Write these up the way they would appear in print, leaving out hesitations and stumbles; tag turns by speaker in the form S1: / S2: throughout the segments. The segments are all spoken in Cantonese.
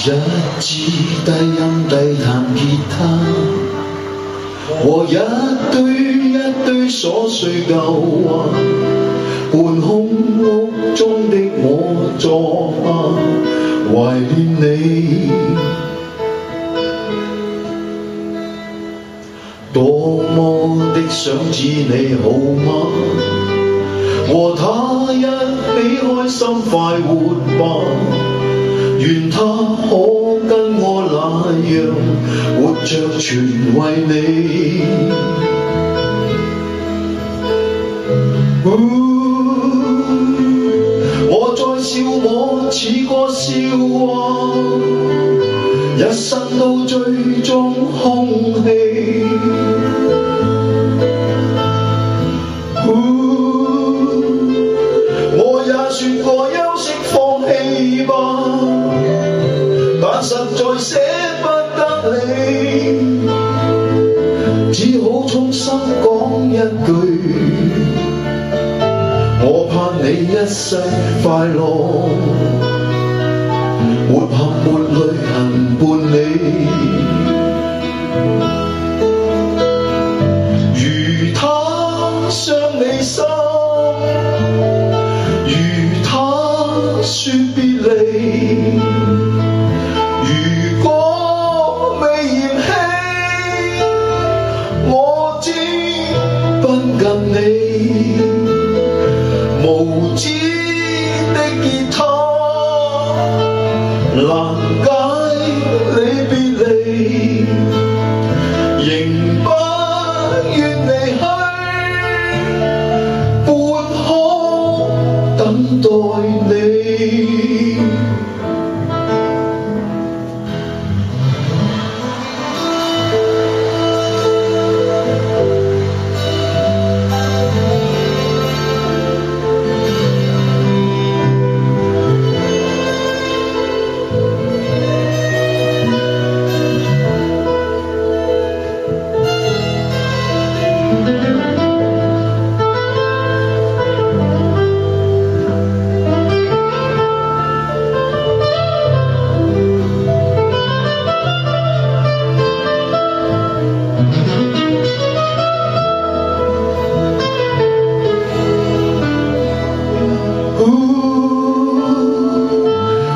S1: 一支低音低彈吉他，和一堆瑣碎舊話，伴空屋中的我坐下，懷念你。多麼的想知你好嗎？和他一起開心快活吧，願他可跟我那樣活着全為你。我在笑我似個笑話，一生都追蹤空氣。我也說過休息放棄吧，但實在捨不得你，只好衷心講一句，我盼你一世快樂，沒含沒淚痕伴你。如他傷你心，如他說別離，如果未嫌棄，我只奔近你。無知的吉他難解你別離，仍不願離去，撥空等待你。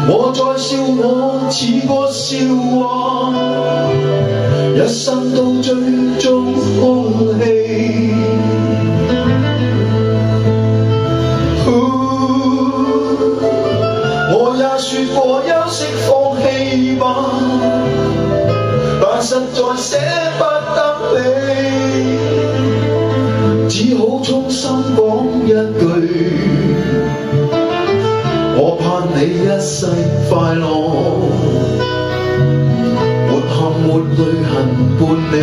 S1: 我在笑我似個笑話，一生都追蹤空氣。我也說過休息放棄吧，但實在捨不得你，只好衷心講一句，我盼你一世快樂，沒含沒淚痕伴你。